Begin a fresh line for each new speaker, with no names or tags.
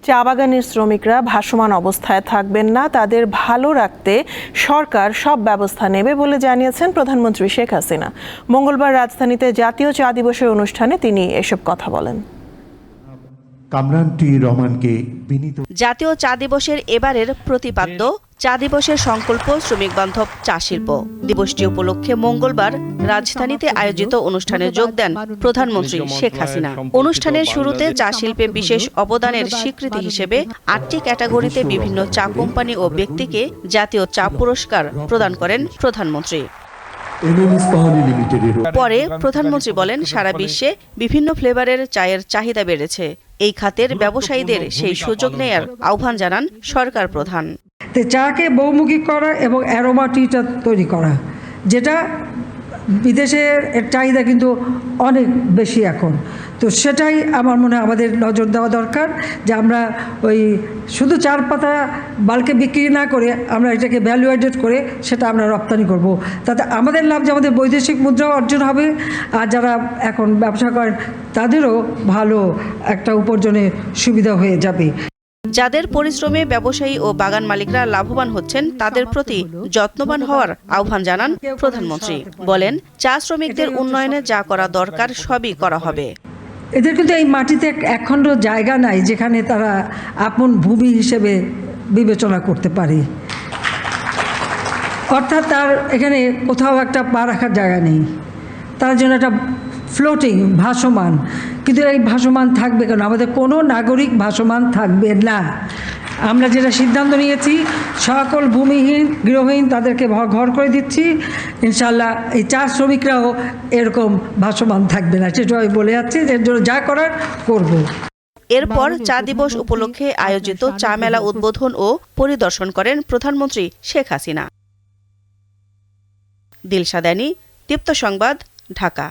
চা বাগানের শ্রমিকরা ভাসমান অবস্থায় থাকবেন না, তাদের ভালো রাখতে সরকার সব ব্যবস্থা নেবে বলে জানিয়েছেন প্রধানমন্ত্রী শেখ হাসিনা। মঙ্গলবার রাজধানীতে জাতীয় চা দিবসের অনুষ্ঠানে তিনি এসব কথা বলেন।
জাতীয় চা দিবসের এবারের প্রতিপাদ্য চা দিবসের সংকল্প শ্রমিক বান্ধব চা শিল্প। দিবসটি উপলক্ষে মঙ্গলবার রাজধানীতে আয়োজিত অনুষ্ঠানে যোগ দেন প্রধানমন্ত্রী শেখ হাসিনা। অনুষ্ঠানের শুরুতে চা শিল্পে বিশেষ অবদানের স্বীকৃতি হিসেবে 8টি ক্যাটাগরিতে বিভিন্ন চা কোম্পানি ও ব্যক্তিকে জাতীয় চা পুরস্কার প্রদান করেন প্রধানমন্ত্রী। পরে প্রধানমন্ত্রী বলেন, সারা বিশ্বে বিভিন্ন ফ্লেভারের চায়ের চাহিদা বেড়েছে। এই খাতের ব্যবসায়ীদের সেই সুযোগ নেয়ার আহ্বান জানান সরকার প্রধান।
চাকে বহুমুখী করা এবং অ্যারোমা টিটা তৈরি করা, যেটা বিদেশের চাহিদা কিন্তু অনেক বেশি এখন। তো সেটাই আমার মনে হয় আমাদের নজর দেওয়া দরকার, যে আমরা ওই শুধু চার পাতা বাল্কে বিক্রি না করে আমরা এটাকে ভ্যালু অ্যাডেড করে সেটা আমরা রপ্তানি করব। তাতে আমাদের লাভ, যে আমাদের বৈদেশিক মুদ্রা অর্জন হবে, আর যারা এখন ব্যবসা করেন তাদেরও ভালো একটা উপার্জনের সুবিধা হয়ে যাবে।
যাদের পরিশ্রমে ব্যবসায়ী ও বাগান মালিকরা লাভবান হচ্ছেন, তাদের প্রতি যত্নবান হওয়ার আহ্বান জানান প্রধানমন্ত্রী। বলেন, চা শ্রমিকদের উন্নয়নে যা করা দরকার সবই করা হবে।
এদের কিন্তু এই মাটিতে একখণ্ড জায়গা নাই যেখানে তারা আপন ভূমি হিসেবে বিবেচনা করতে পারে, অর্থাৎ তার এখানে কোথাও একটা পা রাখার জায়গা নেই। তার জন্য একটা ফ্লোটিং, ভাসমান। কিন্তু এই ভাসমান থাকবে কেন? আমাদের কোনো নাগরিক ভাসমান থাকবে না। আমরা যেটা সিদ্ধান্ত নিয়েছি, সকল ভূমিহীন গৃহহীন তাদেরকে ঘর করে দিচ্ছি। ইনশাল্লাহ এই চা শ্রমিকরাও এরকম ভাসমান থাকবে না, সেটা আমি বলে যাচ্ছি। এর জন্য যা করার করব।
এরপর চা দিবস উপলক্ষে আয়োজিত চা মেলা উদ্বোধন ও পরিদর্শন করেন প্রধানমন্ত্রী শেখ হাসিনা। দিলশা দানি, দীপ্ত সংবাদ, ঢাকা।